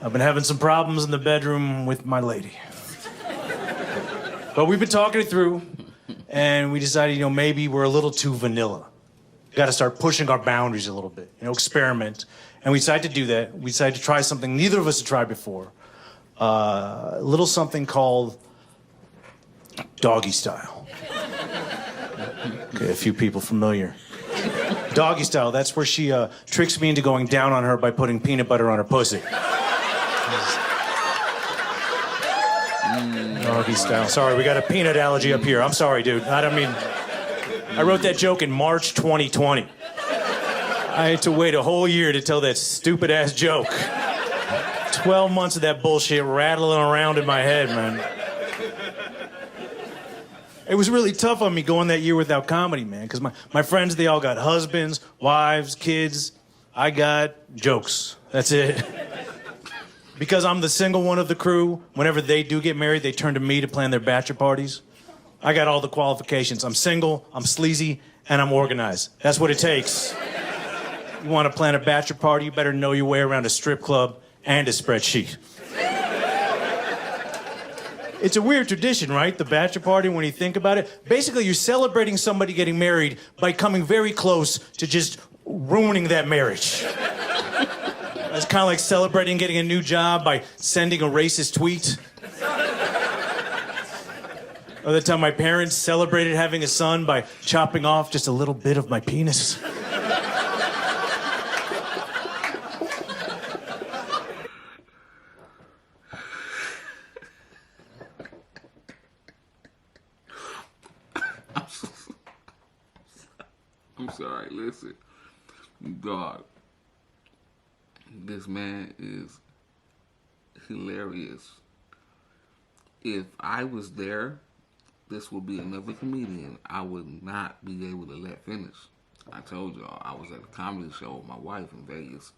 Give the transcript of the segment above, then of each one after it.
I've been having some problems in the bedroom with my lady. But we've been talking it through, and we decided, maybe we're a little too vanilla. Got to start pushing our boundaries a little bit, experiment. And we decided to do that. We decided to try something neither of us had tried before. A little something called doggy style. Okay, a few people familiar. Doggy style, that's where she tricks me into going down on her by putting peanut butter on her pussy. Doggy style. Sorry, we got a peanut allergy up here. I'm sorry, dude. I wrote that joke in March 2020. I had to wait a whole year to tell that stupid-ass joke. 12 months of that bullshit rattling around in my head, man. It was really tough on me going that year without comedy, man, because my friends, they all got husbands, wives, kids. I got jokes. That's it. Because I'm the single one of the crew, whenever they do get married, they turn to me to plan their bachelor parties. I got all the qualifications. I'm single, I'm sleazy, and I'm organized. That's what it takes. You want to plan a bachelor party, you better know your way around a strip club and a spreadsheet. It's a weird tradition, right? The bachelor party, when you think about it. Basically, you're celebrating somebody getting married by coming very close to just ruining that marriage. It's kind of like celebrating getting a new job by sending a racist tweet. Or the time my parents celebrated having a son by chopping off just a little bit of my penis. I'm sorry, listen. Dog, this man is hilarious. If I was there, this would be another comedian I would not be able to let finish. I told y'all, I was at a comedy show with my wife in Vegas,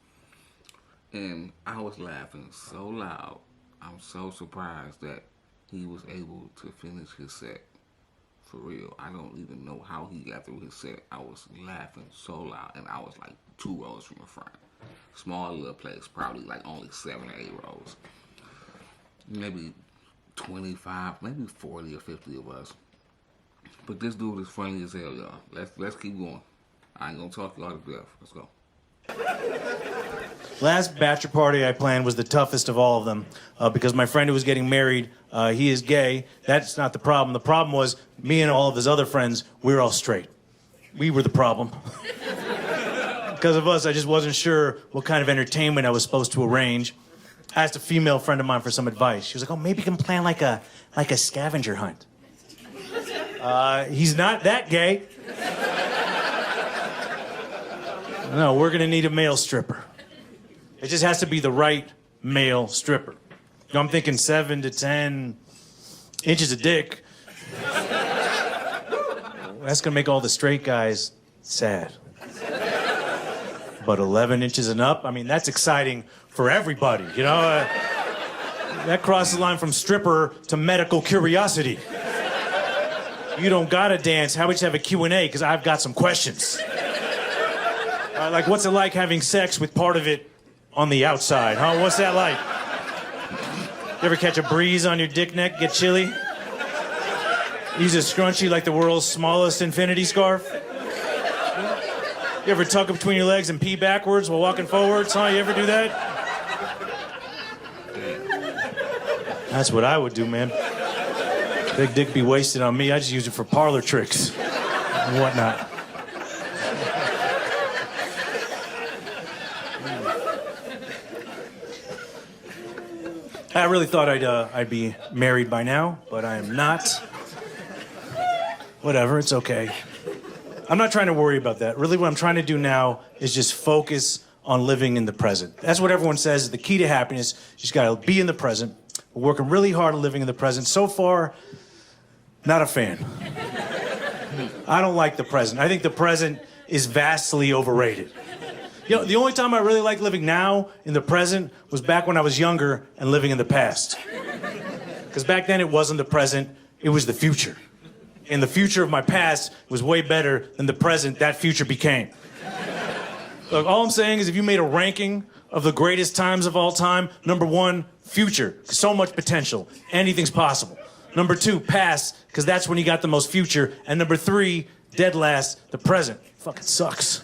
and I was laughing so loud. I'm so surprised that he was able to finish his set. For real, I don't even know how he got through his set. I was laughing so loud, and I was like 2 rows from the front. Small little place, probably like only 7 or 8 rows. Maybe 25, maybe 40 or 50 of us. But this dude is funny as hell, y'all. Let's keep going. I ain't gonna talk y'all to death. Let's go. Last bachelor party I planned was the toughest of all of them because my friend who was getting married, he is gay. That's not the problem. The problem was me and all of his other friends, we were all straight. We were the problem. Because of us, I just wasn't sure what kind of entertainment I was supposed to arrange. I asked a female friend of mine for some advice. She was like, oh, maybe you can plan like a scavenger hunt. He's not that gay. No, we're gonna need a male stripper. It just has to be the right male stripper. I'm thinking 7 to 10 inches of dick. That's gonna make all the straight guys sad. But 11 inches and up, that's exciting for everybody, That crosses the line from stripper to medical curiosity. You don't gotta dance, how about you have a Q&A, because I've got some questions. Like, what's it like having sex with part of it on the outside, huh? What's that like? You ever catch a breeze on your dick neck, get chilly? Use a scrunchie like the world's smallest infinity scarf? You ever tuck it between your legs and pee backwards while walking forwards, huh? You ever do that? That's what I would do, man. Big dick be wasted on me. I just use it for parlor tricks and whatnot. I really thought I'd be married by now, but I am not. Whatever, it's okay. I'm not trying to worry about that. Really, what I'm trying to do now is just focus on living in the present. That's what everyone says is the key to happiness. You just gotta be in the present. We're working really hard on living in the present. So far, not a fan. I don't like the present. I think the present is vastly overrated. The only time I really like living now in the present was back when I was younger and living in the past. Because back then it wasn't the present, it was the future. And the future of my past was way better than the present that future became. Look, all I'm saying is if you made a ranking of the greatest times of all time. Number 1, future, so much potential. Anything's possible. Number 2, past, because that's when you got the most future. And number 3, dead last, the present. Fucking sucks.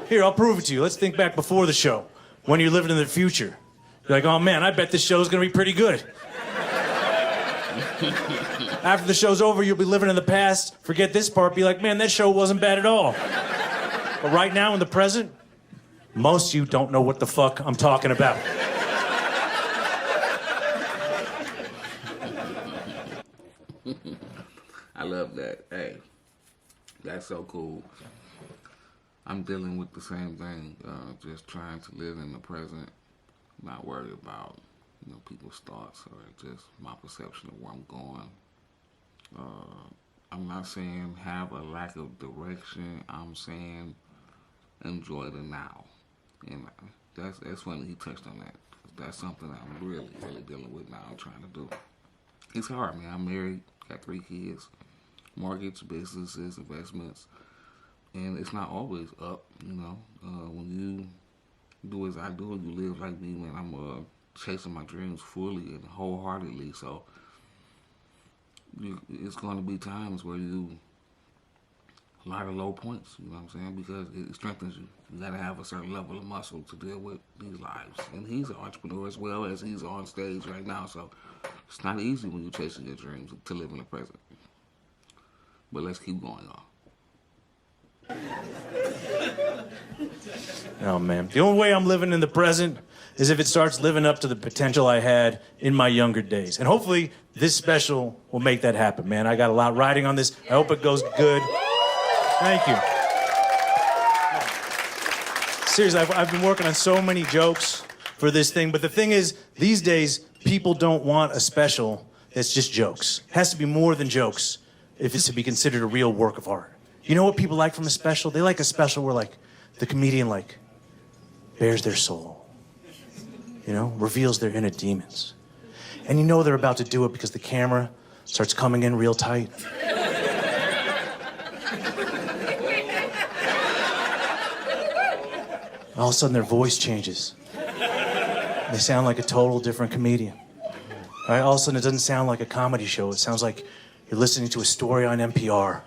Here, I'll prove it to you. Let's think back before the show, when you're living in the future. You're like, oh man, I bet this show's gonna be pretty good. After the show's over, you'll be living in the past. Forget this part, be like, man, that show wasn't bad at all. But right now in the present, most of you don't know what the fuck I'm talking about. I love that. Hey, that's so cool. I'm dealing with the same thing, just trying to live in the present, not worried about, people's thoughts or just my perception of where I'm going. I'm not saying have a lack of direction. I'm saying enjoy the now. And that's funny he touched on that. That's something I'm really, really dealing with now. I'm trying to do. It's hard, man. I'm married, got 3 kids, mortgage, businesses, investments. And it's not always up, when you do as I do and you live like me, man, I'm chasing my dreams fully and wholeheartedly. So it's going to be times where a lot of low points, you know what I'm saying? Because it strengthens you. You got to have a certain level of muscle to deal with these lives. And he's an entrepreneur as well as he's on stage right now. So it's not easy when you're chasing your dreams to live in the present. But let's keep going on. Oh, man. The only way I'm living in the present is if it starts living up to the potential I had in my younger days. And hopefully this special will make that happen, man. I got a lot riding on this. I hope it goes good. Thank you. Seriously, I've been working on so many jokes for this thing, but the thing is, these days, people don't want a special that's just jokes. It has to be more than jokes if it's to be considered a real work of art. You know what people like from a special? They like a special where, the comedian, bares their soul. Reveals their inner demons. And they're about to do it because the camera starts coming in real tight. All of a sudden, their voice changes. They sound like a total different comedian. Right? All of a sudden, it doesn't sound like a comedy show. It sounds like you're listening to a story on NPR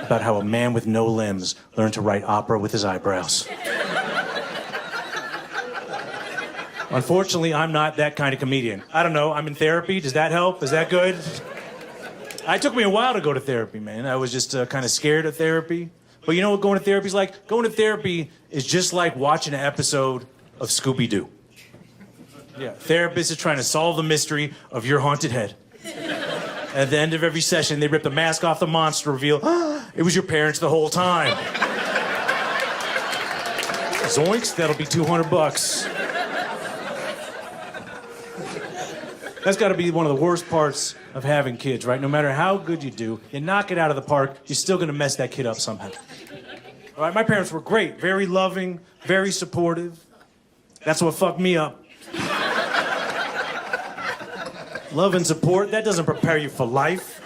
about how a man with no limbs learned to write opera with his eyebrows. Unfortunately, I'm not that kind of comedian. I don't know, I'm in therapy. Does that help? Is that good? It took me a while to go to therapy, man. I was just kind of scared of therapy. But you know what going to therapy is like? Going to therapy is just like watching an episode of Scooby-Doo. Yeah, therapist is trying to solve the mystery of your haunted head. At the end of every session, they rip the mask off the monster, reveal, it was your parents the whole time. Zoinks, that'll be $200. That's got to be one of the worst parts of having kids, right? No matter how good you do, you knock it out of the park, you're still going to mess that kid up somehow. All right, my parents were great, very loving, very supportive. That's what fucked me up. Love and support, that doesn't prepare you for life.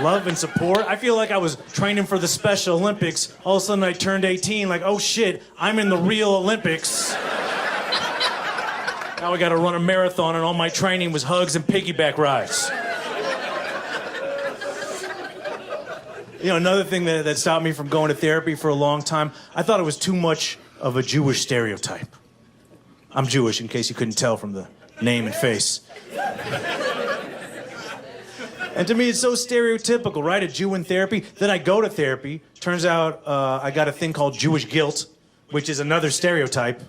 Love and support. I feel like I was training for the Special Olympics. All of a sudden I turned 18, oh shit, I'm in the real Olympics. Now I gotta run a marathon and all my training was hugs and piggyback rides. Another thing that stopped me from going to therapy for a long time, I thought it was too much of a Jewish stereotype. I'm Jewish, in case you couldn't tell from the name and face. And to me, it's so stereotypical, right? A Jew in therapy. Then I go to therapy. Turns out I got a thing called Jewish guilt, which is another stereotype.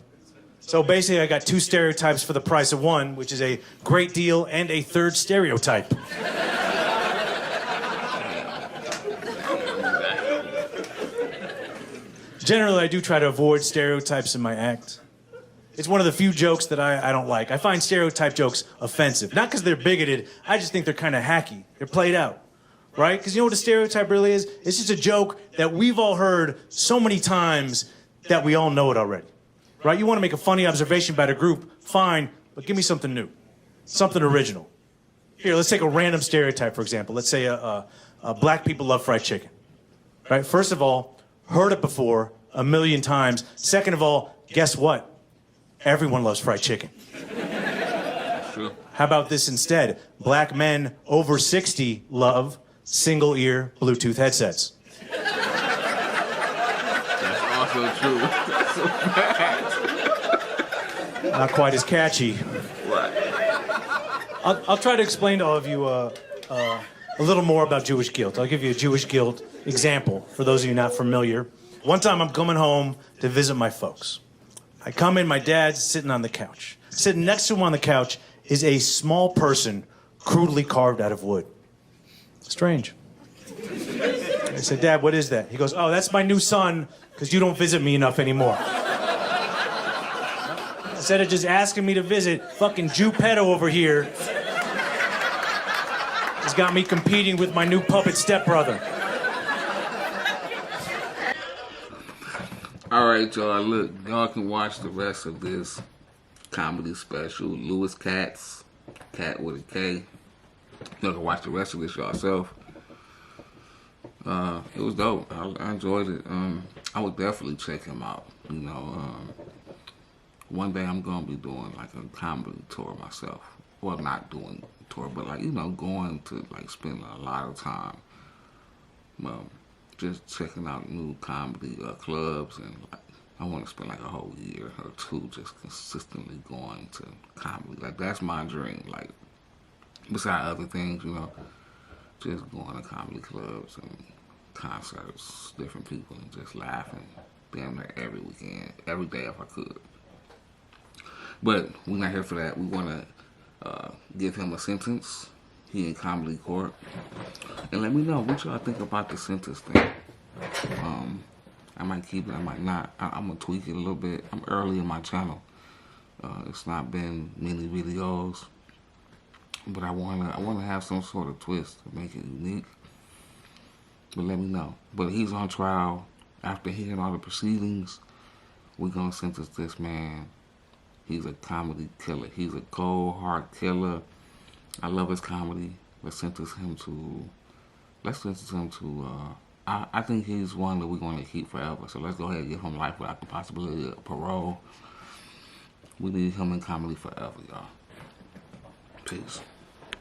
So basically, I got 2 stereotypes for the price of 1, which is a great deal and a 3rd stereotype. Generally, I do try to avoid stereotypes in my act. It's one of the few jokes that I don't like. I find stereotype jokes offensive. Not because they're bigoted, I just think they're kind of hacky. They're played out, right? Because you know what a stereotype really is? It's just a joke that we've all heard so many times that we all know it already, right? You want to make a funny observation about a group, fine, but give me something new, something original. Here, let's take a random stereotype, for example. Let's say black people love fried chicken, right? First of all, heard it before, a million times. Second of all, guess what? Everyone loves fried chicken. Sure. How about this instead? Black men over 60 love single ear Bluetooth headsets. That's also true. That's so bad. Not quite as catchy. Right. I'll try to explain to all of you a little more about Jewish guilt. I'll give you a Jewish guilt example for those of you not familiar. One time I'm coming home to visit my folks. I come in, my dad's sitting on the couch. Sitting next to him on the couch is a small person crudely carved out of wood. Strange. I said, Dad, what is that? He goes, oh, that's my new son, because you don't visit me enough anymore. Instead of just asking me to visit, fucking Jew pedo over here has got me competing with my new puppet stepbrother. All right, y'all. Look, y'all can watch the rest of this comedy special. Louis Katz, Cat with a K. Y'all can watch the rest of this yourself. It was dope. I enjoyed it. I would definitely check him out. You know, one day I'm gonna be doing like a comedy tour myself. Well, not doing a tour, but like, you know, going to like spend a lot of time. Just checking out new comedy clubs, and like, I want to spend like a whole year or two just consistently going to comedy. Like, that's my dream. Like, besides other things, you know, just going to comedy clubs and concerts, different people, and just laughing damn near every weekend, every day if I could. But we're not here for that. We want to give him a sentence. He in comedy court. And let me know what y'all think about the sentence thing. I might keep it, I might not. I'm going to tweak it a little bit. I'm early in my channel. It's not been many videos. But I wanna have some sort of twist to make it unique. But let me know. But he's on trial. After hearing all the proceedings, we're going to sentence this man. He's a comedy killer. He's a cold, hard killer. I love his comedy. Let's sentence him to, I think he's one that we're going to keep forever. So let's go ahead and give him life without the possibility of parole. We need him in comedy forever, y'all. Peace.